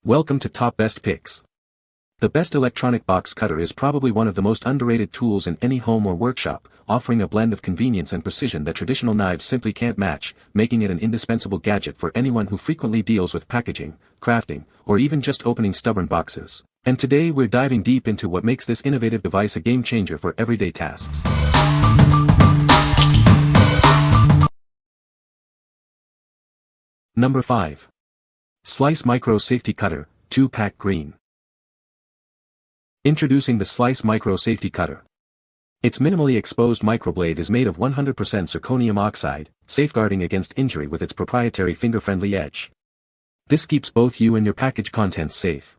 Welcome to Top Best Picks. The best electronic box cutter is probably one of the most underrated tools in any home or workshop, offering a blend of convenience and precision that traditional knives simply can't match, making it an indispensable gadget for anyone who frequently deals with packaging, crafting, or even just opening stubborn boxes. And today we're diving deep into what makes this innovative device a game changer for everyday tasks. Number 5. Slice Micro Safety Cutter, 2-pack green. Introducing the Slice Micro Safety Cutter. Its minimally exposed microblade is made of 100% zirconium oxide, safeguarding against injury with its proprietary finger-friendly edge. This keeps both you and your package contents safe.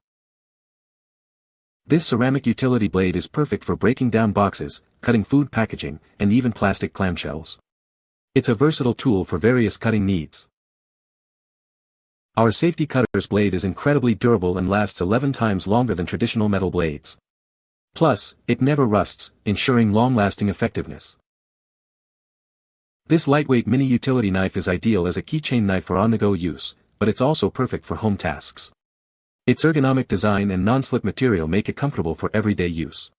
This ceramic utility blade is perfect for breaking down boxes, cutting food packaging, and even plastic clamshells. It's a versatile tool for various cutting needs. Our safety cutter's blade is incredibly durable and lasts 11 times longer than traditional metal blades. Plus, it never rusts, ensuring long-lasting effectiveness. This lightweight mini utility knife is ideal as a keychain knife for on-the-go use, but it's also perfect for home tasks. Its ergonomic design and non-slip material make it comfortable for everyday use.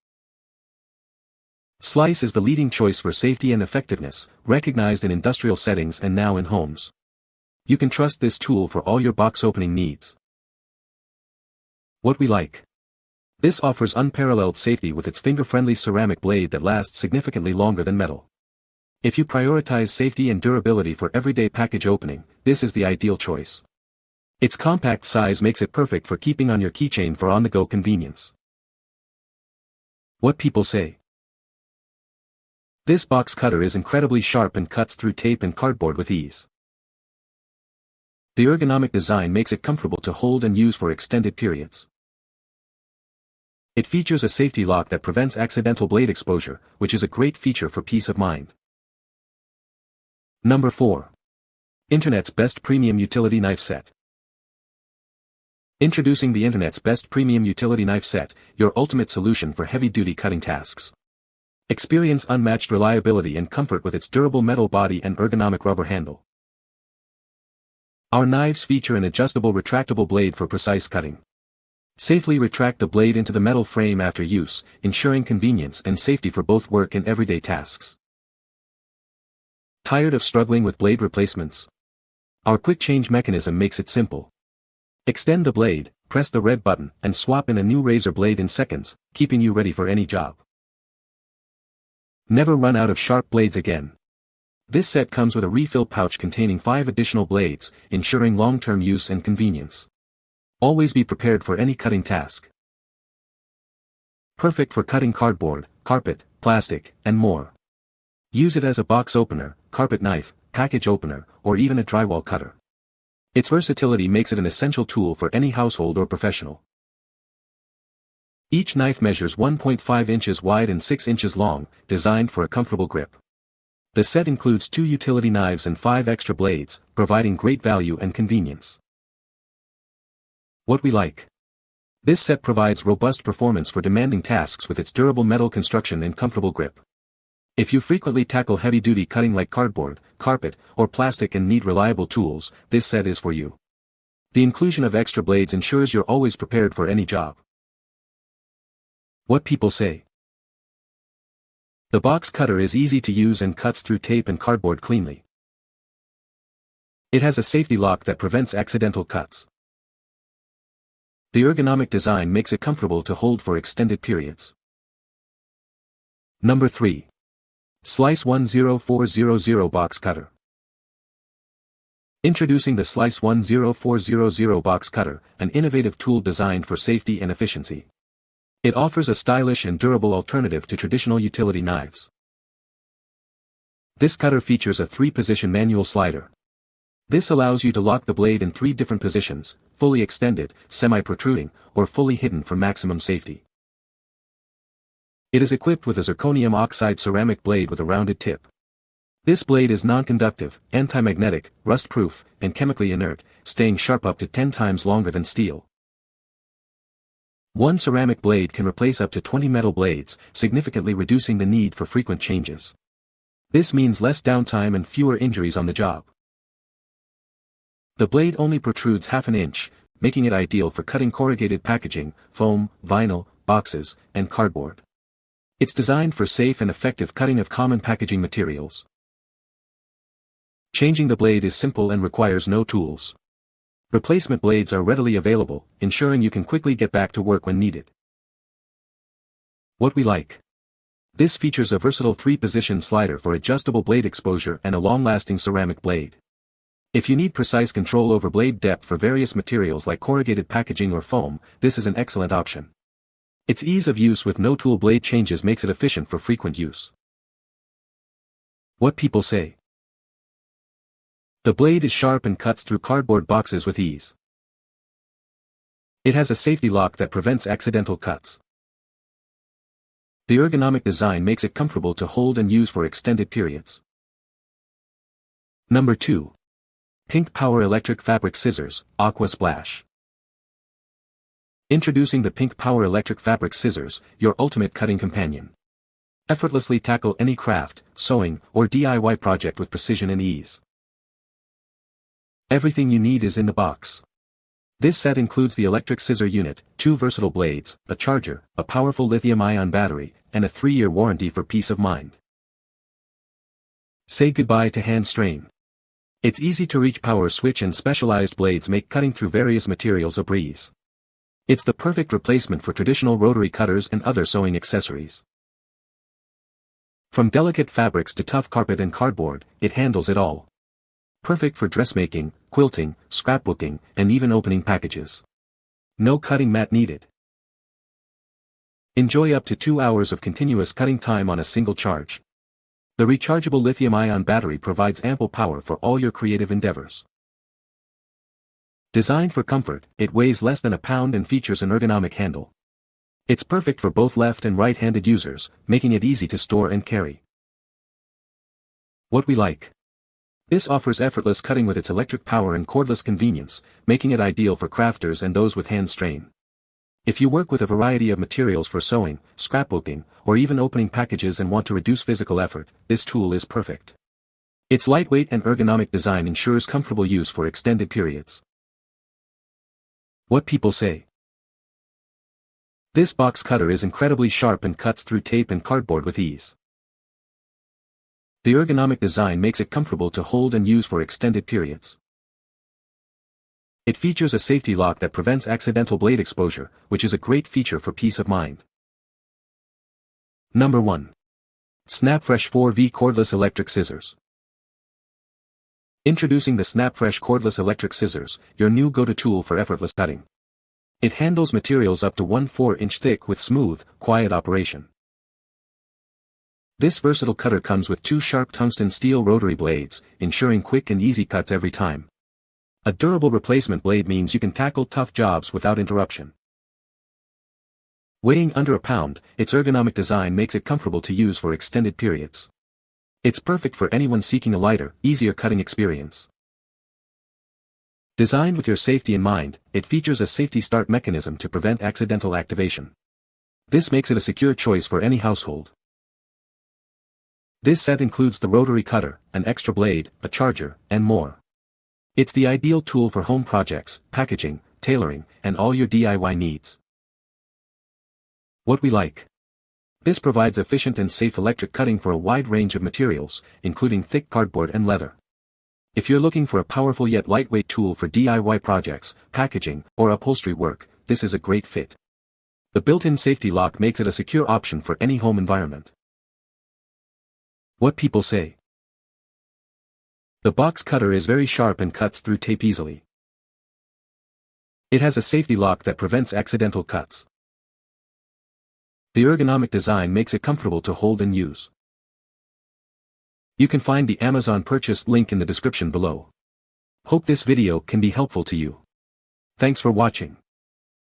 Slice is the leading choice for safety and effectiveness, recognized in industrial settings and now in homes. You can trust this tool for all your box opening needs. What we like. This offers unparalleled safety with its finger-friendly ceramic blade that lasts significantly longer than metal. If you prioritize safety and durability for everyday package opening, this is the ideal choice. Its compact size makes it perfect for keeping on your keychain for on-the-go convenience. What people say. This box cutter is incredibly sharp and cuts through tape and cardboard with ease. The ergonomic design makes it comfortable to hold and use for extended periods. It features a safety lock that prevents accidental blade exposure, which is a great feature for peace of mind. Number 4. Internet's Best Premium Utility Knife Set. Introducing the Internet's Best Premium Utility Knife Set, your ultimate solution for heavy-duty cutting tasks. Experience unmatched reliability and comfort with its durable metal body and ergonomic rubber handle. Our knives feature an adjustable retractable blade for precise cutting. Safely retract the blade into the metal frame after use, ensuring convenience and safety for both work and everyday tasks. Tired of struggling with blade replacements? Our quick change mechanism makes it simple. Extend the blade, press the red button, and swap in a new razor blade in seconds, keeping you ready for any job. Never run out of sharp blades again. This set comes with a refill pouch containing 5 additional blades, ensuring long-term use and convenience. Always be prepared for any cutting task. Perfect for cutting cardboard, carpet, plastic, and more. Use it as a box opener, carpet knife, package opener, or even a drywall cutter. Its versatility makes it an essential tool for any household or professional. Each knife measures 1.5 inches wide and 6 inches long, designed for a comfortable grip. The set includes 2 utility knives and 5 extra blades, providing great value and convenience. What we like. This set provides robust performance for demanding tasks with its durable metal construction and comfortable grip. If you frequently tackle heavy-duty cutting like cardboard, carpet, or plastic and need reliable tools, this set is for you. The inclusion of extra blades ensures you're always prepared for any job. What people say. The box cutter is easy to use and cuts through tape and cardboard cleanly. It has a safety lock that prevents accidental cuts. The ergonomic design makes it comfortable to hold for extended periods. Number 3. Slice 10400 Box Cutter. Introducing the Slice 10400 Box Cutter, an innovative tool designed for safety and efficiency. It offers a stylish and durable alternative to traditional utility knives. This cutter features a 3-position manual slider. This allows you to lock the blade in 3 different positions, fully extended, semi-protruding, or fully hidden for maximum safety. It is equipped with a zirconium oxide ceramic blade with a rounded tip. This blade is non-conductive, anti-magnetic, rust-proof, and chemically inert, staying sharp up to 10 times longer than steel. One ceramic blade can replace up to 20 metal blades, significantly reducing the need for frequent changes. This means less downtime and fewer injuries on the job. The blade only protrudes half an inch, making it ideal for cutting corrugated packaging, foam, vinyl, boxes, and cardboard. It's designed for safe and effective cutting of common packaging materials. Changing the blade is simple and requires no tools. Replacement blades are readily available, ensuring you can quickly get back to work when needed. What we like. This features a versatile 3-position slider for adjustable blade exposure and a long-lasting ceramic blade. If you need precise control over blade depth for various materials like corrugated packaging or foam, this is an excellent option. Its ease of use with no tool blade changes makes it efficient for frequent use. What people say. The blade is sharp and cuts through cardboard boxes with ease. It has a safety lock that prevents accidental cuts. The ergonomic design makes it comfortable to hold and use for extended periods. Number 2. Pink Power Electric Fabric Scissors, Aqua Splash. Introducing the Pink Power Electric Fabric Scissors, your ultimate cutting companion. Effortlessly tackle any craft, sewing, or DIY project with precision and ease. Everything you need is in the box. This set includes the electric scissor unit, 2 versatile blades, a charger, a powerful lithium-ion battery, and a 3-year warranty for peace of mind. Say goodbye to hand strain. Its easy-to-reach power switch and specialized blades make cutting through various materials a breeze. It's the perfect replacement for traditional rotary cutters and other sewing accessories. From delicate fabrics to tough carpet and cardboard, it handles it all. Perfect for dressmaking, quilting, scrapbooking, and even opening packages. No cutting mat needed. Enjoy up to 2 hours of continuous cutting time on a single charge. The rechargeable lithium-ion battery provides ample power for all your creative endeavors. Designed for comfort, it weighs less than a pound and features an ergonomic handle. It's perfect for both left and right-handed users, making it easy to store and carry. What we like. This offers effortless cutting with its electric power and cordless convenience, making it ideal for crafters and those with hand strain. If you work with a variety of materials for sewing, scrapbooking, or even opening packages and want to reduce physical effort, this tool is perfect. Its lightweight and ergonomic design ensures comfortable use for extended periods. What people say. This box cutter is incredibly sharp and cuts through tape and cardboard with ease. The ergonomic design makes it comfortable to hold and use for extended periods. It features a safety lock that prevents accidental blade exposure, which is a great feature for peace of mind. Number 1. SnapFresh 4V Cordless Electric Scissors. Introducing the SnapFresh Cordless Electric Scissors, your new go-to tool for effortless cutting. It handles materials up to 1/4 inch thick with smooth, quiet operation. This versatile cutter comes with 2 sharp tungsten steel rotary blades, ensuring quick and easy cuts every time. A durable replacement blade means you can tackle tough jobs without interruption. Weighing under a pound, its ergonomic design makes it comfortable to use for extended periods. It's perfect for anyone seeking a lighter, easier cutting experience. Designed with your safety in mind, it features a safety start mechanism to prevent accidental activation. This makes it a secure choice for any household. This set includes the rotary cutter, an extra blade, a charger, and more. It's the ideal tool for home projects, packaging, tailoring, and all your DIY needs. What we like. This provides efficient and safe electric cutting for a wide range of materials, including thick cardboard and leather. If you're looking for a powerful yet lightweight tool for DIY projects, packaging, or upholstery work, this is a great fit. The built-in safety lock makes it a secure option for any home environment. What people say. The box cutter is very sharp and cuts through tape easily. It has a safety lock that prevents accidental cuts. The ergonomic design makes it comfortable to hold and use. You can find the Amazon purchase link in the description below. Hope this video can be helpful to you. Thanks for watching.